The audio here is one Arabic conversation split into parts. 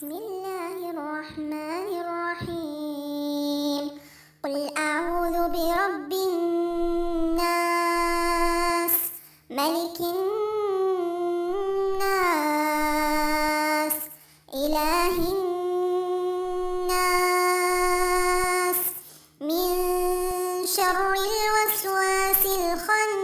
بسم الله الرحمن الرحيم. قل أعوذ برب الناس، ملك الناس، إله الناس، من شر الوسواس الخناس،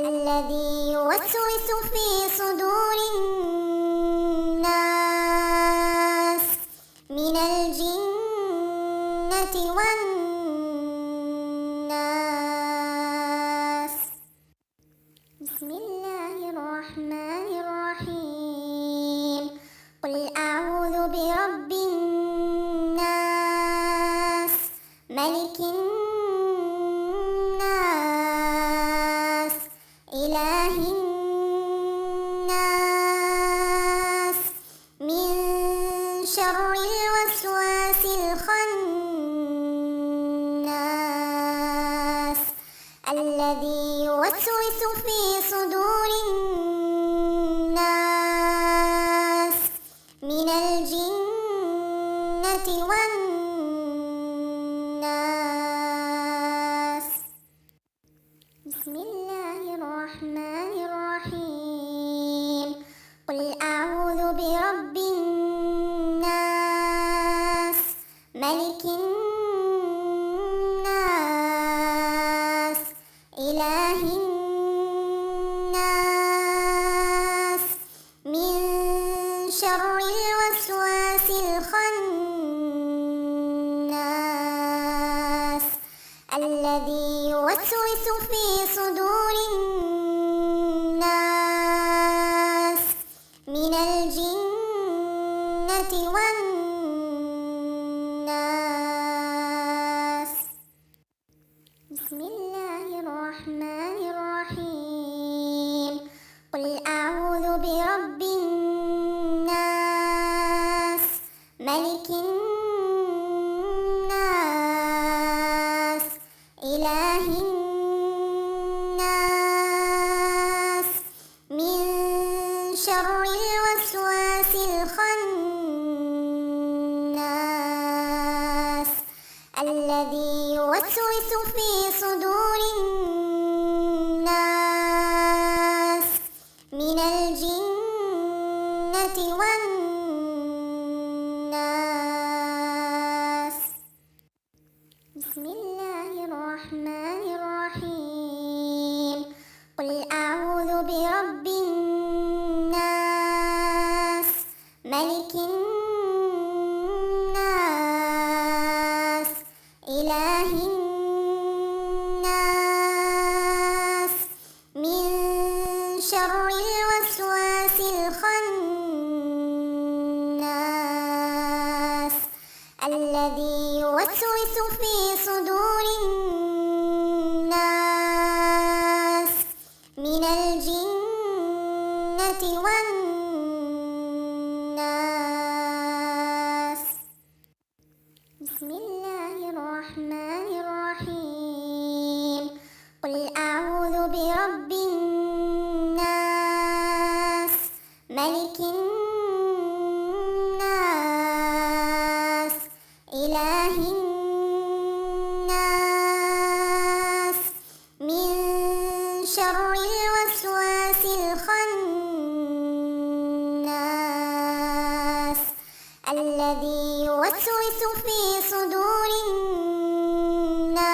الذي يوسوس في صدور الناس من الجنة والناس. بسم الله الرحمن الرحيم. قل أعوذ برب الناس، ملك الناس، إله الناس، من شر الوسواس الخناس، الذي يوسوس في صدور الناس من الجنة والناس. بسم الله الرحمن الرحيم. قل أعوذ برب الناس، ملك الناس، إله الناس، من شر الوسواس الخناس، الذي يوسوس في صدور الناس من الجنة والناس. بسم الله الرحمن الرحيم. قل أعوذ برب الناس، ملك الناس، إله الناس، من شر الوسواس الخناس، الذي يوسوس في صدور الناس من الجنة والناس. بسم الله الرحمن الرحيم. قل أعوذ برب الناس، ملك الناس، إله الناس، من شر الوسواس الخناس، الذي يوسوس في صدور الناس من الجنة والناس. بسم الله الرحمن الرحيم. قل أعوذ برب الناس، ملك الناس، إله الناس، من شر الوسواس الخناس، الذي يوسوس في صدور الناس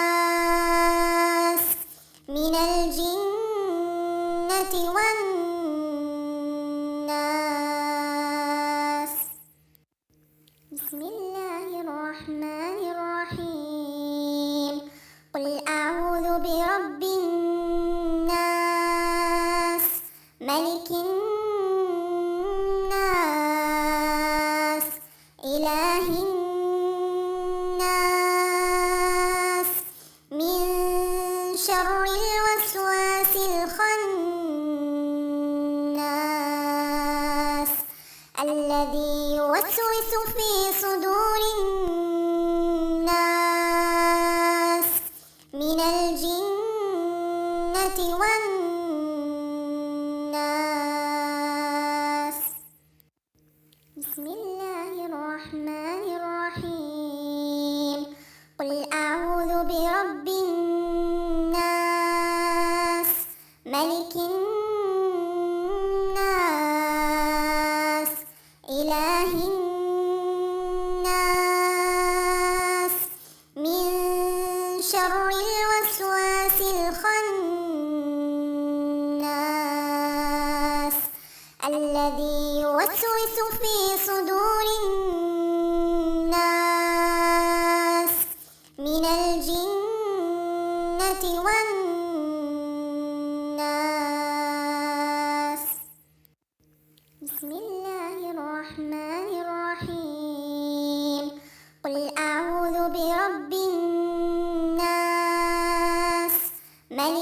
من الجنة والناس. بسم الله الرحمن الرحيم. قل أعوذ برب الناس، ملك الناس، إله الناس، من شر الوسواس الخناس، الذي يوسوس في صدور الناس من الجنة والناس.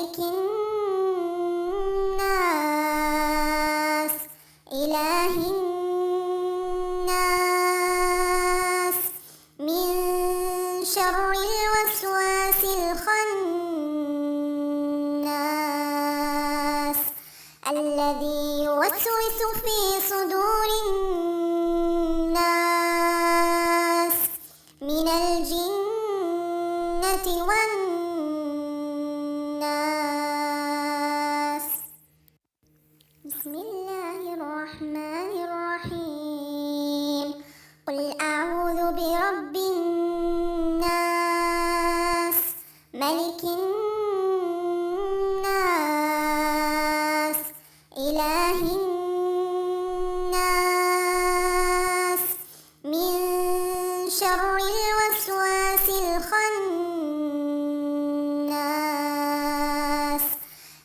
ملك الناس إله الناس من شر الوسواس الخناس الذي يوسوس في صدور الناس من الجنة والناس. بسم الله الرحمن الرحيم. قل أعوذ برب الناس ملك الناس إله الناس من شر الوسواس الخناس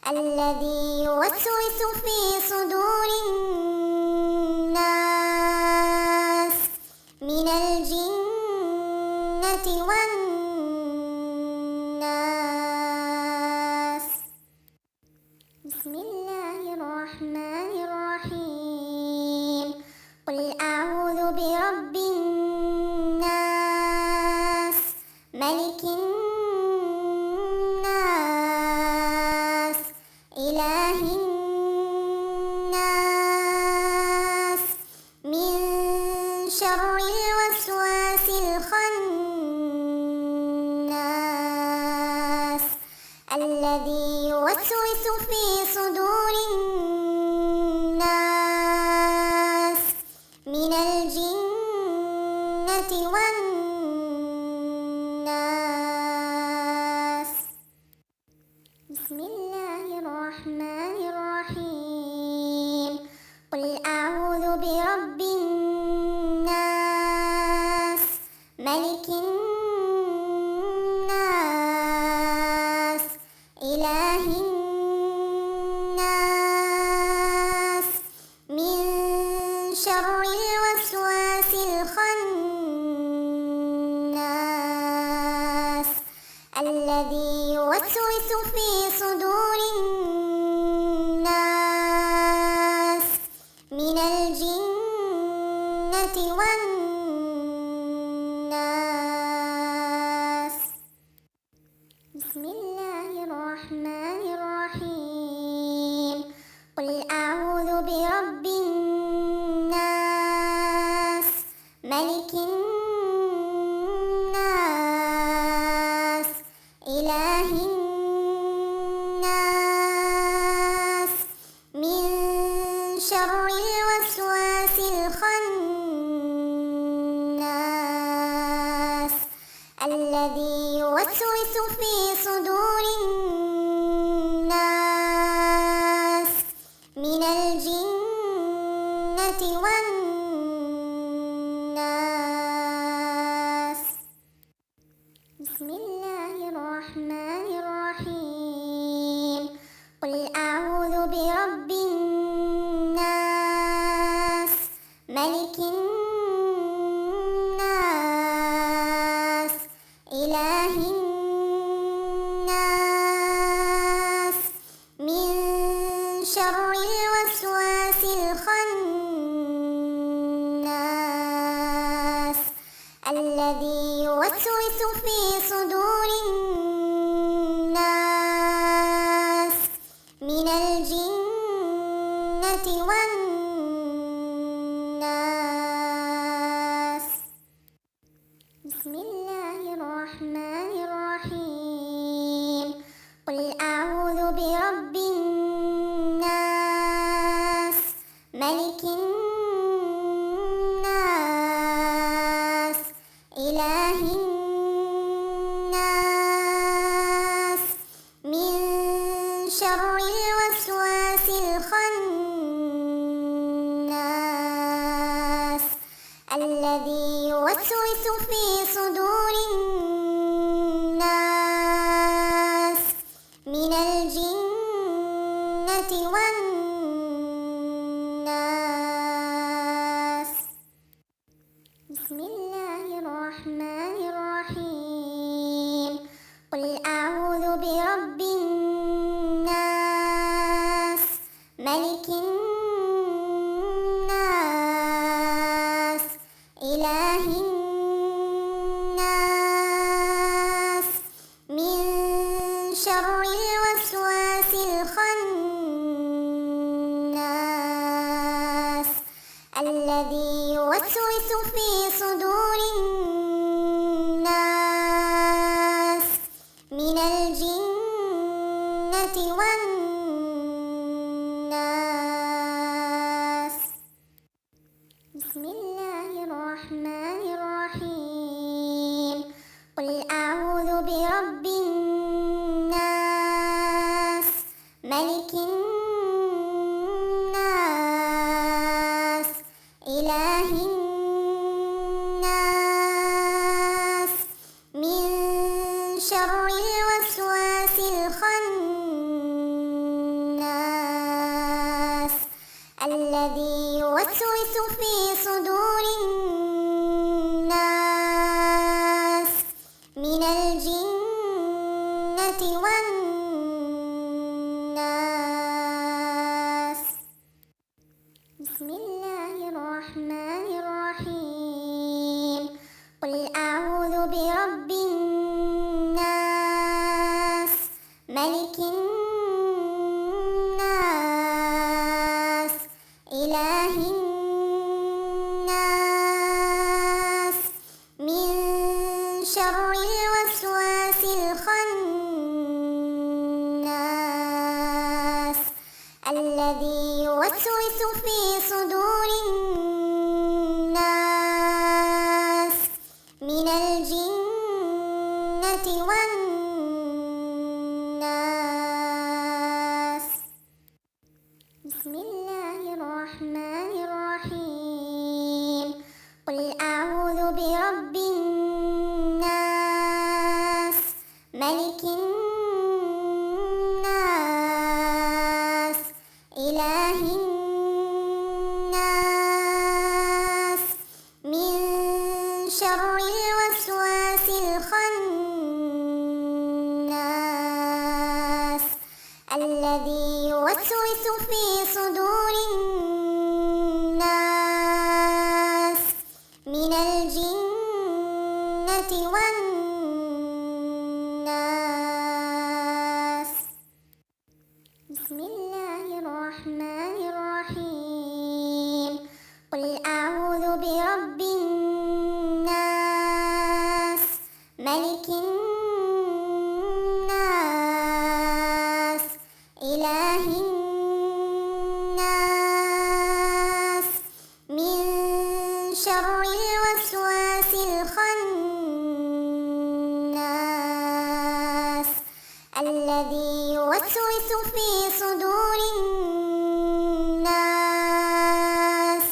الذي يوسوس في صدور الناس من الجنة والناس. بسم الله الرحمن الرحيم. قل أعوذ برب الناس ملك الناس إله الناس من شر الوسواس الخناس الذي يوسوس في صدور الناس من الجنة والناس. بسم الله الرحمن الرحيم. قل أعوذ برب الناس ملك الناس إله الناس من شر الوسواس الخناس الذي يوسوس في صدور الناس من الجنة والناس. بسم الله الرحمن الرحيم. قل أعوذ برب الناس ملك الناس إله الناس من شر الوسواس الخناس الذي يوسوس في صدور الناس من الجنة والناس. بسم الله الرحمن الرحيم. الرحمن الرحيم. قل أعوذ برب الناس ملك الناس إله الناس من شر الوسواس الخناس الذي يوسوس في صدور الناس من الجنة والناس. بسم الله الرحمن الرحيم. قل أعوذ برب الناس ملك الناس إله الناس من شر الوسواس الخناس الذي يوسوس في صدور الناس من الجنة والناس. بسم الله الرحمن الرحيم. قل أعوذ برب الناس الوسواس الخناس الذي يوسوس في صدور الناس من الجنة والناس. بسم الله الرحمن الرحيم. قل أعوذ برب الناس ملك الناس إله الناس من شر الوسواس الخناس الذي يوسوس في صدور الناس من الجنة والناس. بسم الله الرحمن الرحيم. قل أعوذ برب الناس ملك الناس إله الناس من شر الوسواس الخناس الذي يوسوس في صدور الناس من الجنة والناس. بسم الله الرحمن الرحيم. قل أعوذ برب الناس ملك الناس إله الناس من شر الوسواس الخناس الذي يوسوس في صدور الناس من الجنة والناس. بسم الله الرحمن الرحيم. قل أعوذ برب الناس ملك الناس إله الناس من شر الوسواس الخناس الذي يوسوس في صدور الناس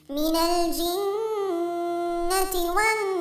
من الجنة والناس.